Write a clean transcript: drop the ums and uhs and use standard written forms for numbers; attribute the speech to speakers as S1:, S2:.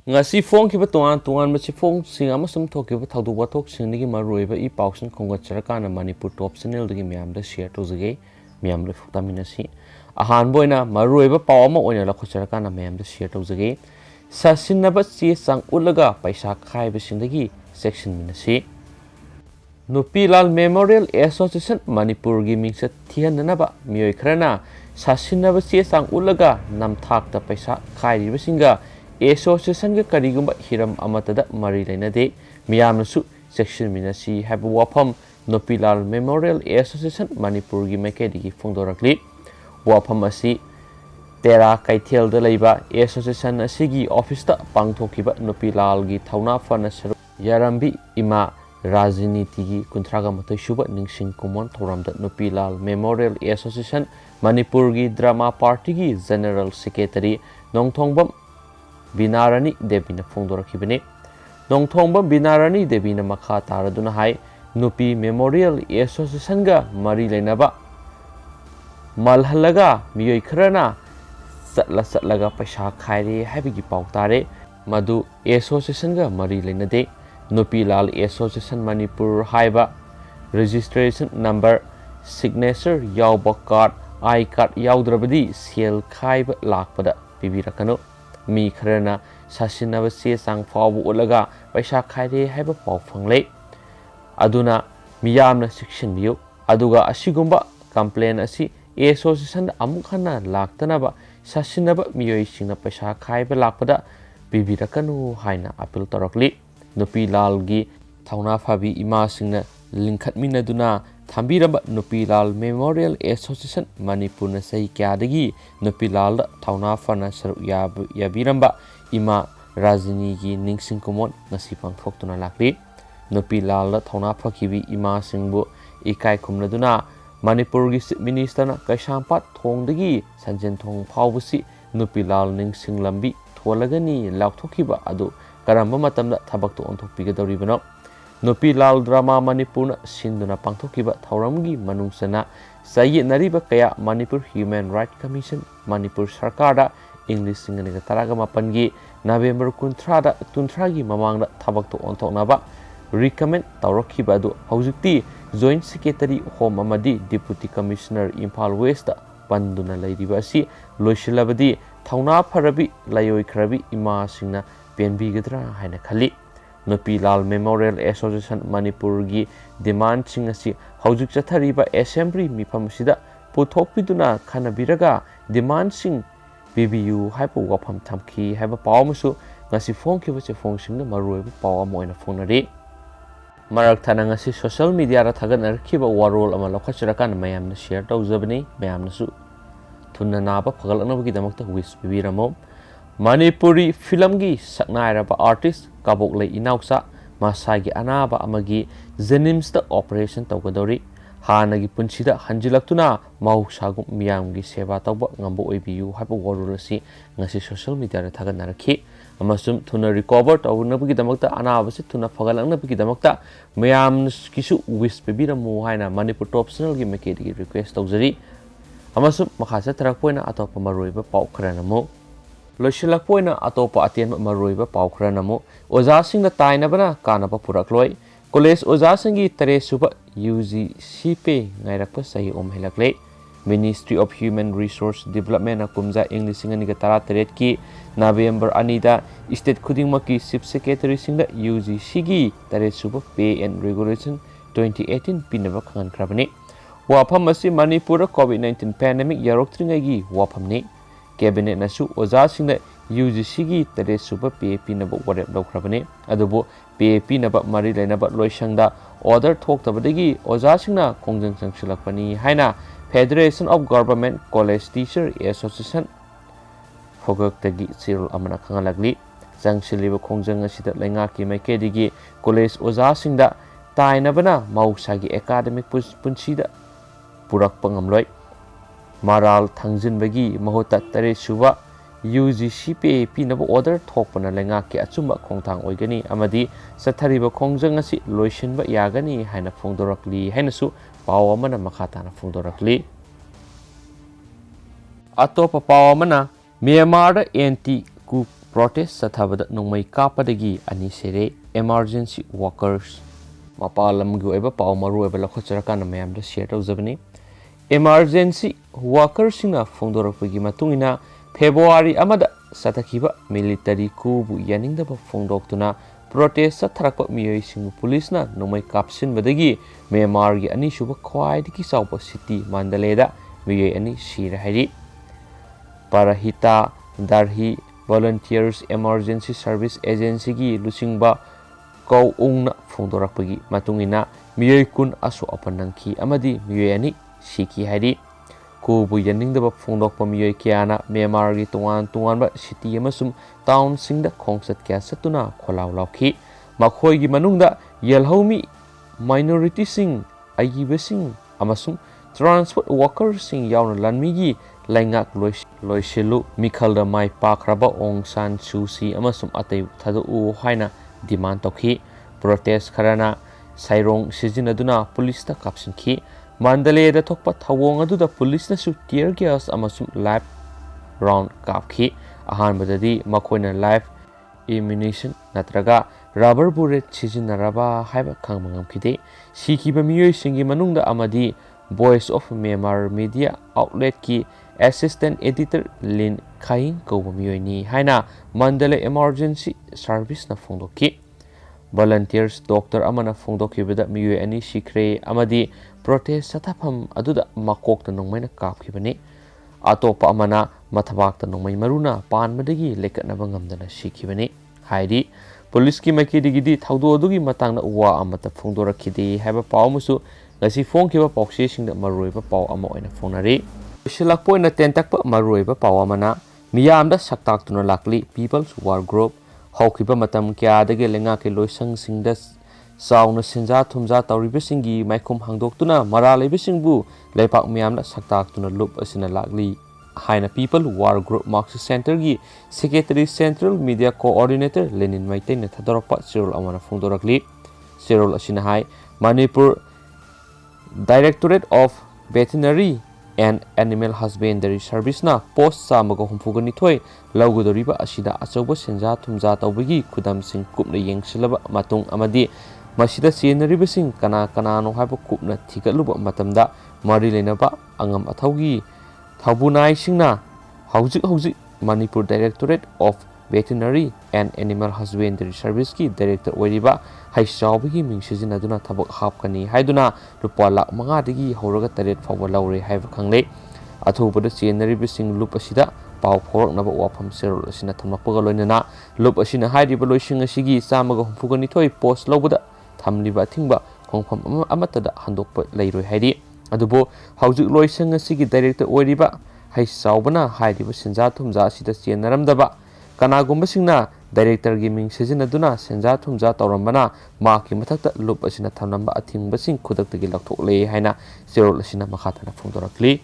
S1: ngasi phong ki ba tuan ma chi phong sing ama sum thok ki ba thadu wa thok sing ni ma roi ba I pausin khonga charaka na manipur top channel de myam da share to zage myam le phukta minasi ahan boina ma roi ba paw ma oina la khocharaka na myam da share to zage sasin na ba chi sang ulaga paisa khai ba sing dagi section minasi Nupilal Memorial Association Manipur gi mingsa thian na ba mioi khrana sasin na ba chi sang ulaga nam thak ta paisa khai ri ba singa Association के करीगुम्बा Hiram अमतदा मरी लेनदे मियामसु section मिनसी हैब वाफम नोपिलाल memorial association Manipur की मैकेडी फोंदोरकली वाफम असी तेरा कैथेल the लैबा association असिगी office ता पांगथोकिबा नोपिलाल की थौना fun sir यारंबी इमा राजनीति की कुंथ्रागा मतै शुभ निंगसिंग कुमोन थौराम the Nopilal memorial association Manipur की ड्रामा पार्टी की general secretary Nongthongbam Binarani Devi na Fondoraki Nongthongbam Binarani Devi na Makha Taraduna Hai Nupi Memorial Association ga Mari Lenaba Malhalaga Miyoi Krana Satlaga Pasha Khairi Habigi Pautare Madu Association ga Mari Lenade Nupi Lal Association Manipur Haiba Registration Number Signature Yauba Card I Card Yaudrabadi Sel Khaiba Lakpada Bibirakano Mi kharana sasinaba se sang fawu ulaga paisa khaire haiba paw phangle aduna miyamna section biu aduga asigumba complaint asi association amukhana laktanaba sasinaba miyoi singna paisa khaiba lakpada bibirakanu haina appeal torakli nupi lal gi thauna phabi ima singna lingkhatminaduna thambiraba Nupilal Memorial Association Manipur na sahi kyadagi Nupilal thauna fana saru yabiramba ima rajini gi ningsing kumon ngasi pangthoktuna lakli Nupilal thauna phakibi ima singbu ikai khumladuna Manipur gi minister na Kaisampat thongdagi sanjen thong phawbusi Nupilal ningsing lambi tholagani lakthokiba adu karamba matamda thabakto onthokpigadoribano Nupilal Drama Manipur Sinduna Pangthokiba Thauramgi Manungsana Sayi Nariba Kaya Manipur Human Rights Commission Manipur Sarkada English Singani Taraga Mapangi November Kuntrada Tuntragi Mamanga Tabakto Ontonaba recommend Taurokiba do Hauzikti Joint Secretary Home Amadi Deputy Commissioner Impal West Panduna Laidibasi Loshilabadi Thauna Parabi Layoi Krabi Ima Singna PNB Gadra Haina Khali Nupilal Memorial Association Manipur gi demand sing asi haujuk chathariba assembly mifam sida puthokpiduna khanabiraga demand sing BBU haipa wafam thamki haiba pawmusu ngasi phongkiba che phongsingna maroiba pawa moina phonari marak thana ngasi social media ra thagan arkhiba warol ama lokhachrakan mayamna share tawjabani mayamna su thunna naba phagal anabagi damakta wish bibiramo Manipuri film gi saknairaba artist Kaboklei Inausa Masagi Anaba Amagi Zenims the operation Taugadori Hanagi Punchida Hanjilaktuna Mausagum Miamgi Seva Tauba Ngambo ABU Hyper Warulasi Nasi social media Taganaraki Amasum Tuna recover Taunabiki Damakta Anabasi Tuna Fagalangabiki Damakta Miam Kisu Wis Bibira Muhaina Manipur Top Channel gi Makedi request Tauzari Amasum Makasa Tarapoina Atopa Maruiba Paukranamo Loshilakpoina atopa atien maroiba paukranamo oza singna tainabana kanapa purakloi college oza singi tare suba UGCP ngairakpa sahi omhelakle Ministry of Human Resource Development akumza English ngani ga tara teret ki November anida state khudingmaki chief secretary singda UGC gi tare suba pay and regulation 2018 pinaba khan krabani wafam asi Manipur COVID-19 pandemic yaroktringai gi wafamni Cabinet Nasu Oza Singh UGC gi tare super PAP naba warep lawkrabane adubo PAP naba mari lenaba loisangda order thoktabadagi Oza Singna kongjang sangsilakpani haina Federation of Government College Teacher Association fogaktagi sirul amana khangalagli sangsilib kongjang asida lengaki maikedi college Oza Singda tainabana mausagi academic punsida purak pangamloi Maral Tangjin Bagi Mahota Tare Suba UGC PAP Naba order Tokpana Lengaki Atsumba Kongtang Oigani Amadi Sathariba Kongjangasi Loishinba Yagani Haina Fongdorakli Hainasu Pawamana Makatana Fongdorakli Atopa Pawamana Myanmar anti coup protest sathabada nongmai kapadagi ani sere emergency workers mapalam gu eba paw maru eba lakhachara kana mayam da share tawjabani emergency workers singa phongdorakpagi matungina February amada satakhiba military coup bu yaningdaba phongdoktuna protest satharakpa miyoi sing police na nongmai kapsin badagi Myanmar gi ani suba khwai diki saupa city Mandalay da miyoi ani sira hari Parahita Darhi Volunteers Emergency Service Agency gi lusingba kau ungna phongdorakpagi matungina miyoi kun asu apanangki amadi miyoi ani siki hari ko bu yaningdaba phongdokpa miyoi kyana Myanmar gi tungan ba city amasum town singda khongsat kya satuna kholaw lawki makhoi gi manungda yelhomi minority sing agibasing amasum transport workers sing yauna lanmi gi laingak loisilu mikhalda mai pakraba Aung San Suu Kyi amasum atay thadu u haina demand tokhi protest kharana sairong sijinaduna police ta kapsinki Mandalay da thokpa thawong aduda police na su tear gas amasum live round kapki ahan badadi makoina live ammunition natraga rubber bullet sijinaraba haiba khangmangam khide sikiba miyoi singi manungda amadi Voice of Myanmar media outlet ki assistant editor Lin Khaing ko miyoi ni haina Mandalay emergency service na phongdoki volunteers doctor amana phongdoki beda miyoi ani sikre amadi protest satapam aduda makokta nongmaina kapkhibani atopa amana mathabakta nongmai maruna panmadagi lekatnaba ngamdana sikhibani hairi police ki makidigidi thawdo adugi matangna uwa amata phongdorakhidi haiba pawmusu ngasi phongkiba pawse singda maroiba paw ama oina phonari silakpoina tentakpa maroiba paw amana miyamda saktaktuna lakli people's war group hawkiba matam kya dage lenga ke loisang singda sauna senja thumja tawribesingi maikhum hangdoktuna maralaibesingbu leipak miyamda saktaktuna lup asina lakli haina people war group marxist center gi secretary central media coordinator Lenin Maitai na thadorakpa sirol amana phongdorakli sirol asina hai Manipur Directorate of Veterinary and Animal Husbandry Service na post samaga humfugani thoi laugudoriba asida achauba senja thumja tawbagi khudam sing kupna yengsilaba matung amadi masida senaribasing kana no haiba kupna thigatluba matamda mari lenaba angam athaugi thawbunai singna hauji Manipur Directorate of Veterinary and Animal Husbandry Service ki director oiriba haisawbagi mingsijinaduna thabak hapkani haiduna rupa lakh 5 dagi horaga 8 fawba laure haiba khangle athubada chenaribasing lup asida paw phoroknaba wafam serol asina thamlakpaga loinana lup asina hairiba loising asigi samaga humfugani thoi post lobada thamliba thingba khongpham amatada handokpa leiroi hairi adubo haujuk loising asigi director oiriba haisawbana hairiba senja thumja asida chenaramdaba kanagumba singna director gi ming sijinaduna senja thumja tawrambana maki mathakta lup asina thamnamba athingba sing khudaktagi lakthokle haina serol asina makhathana phongdorakli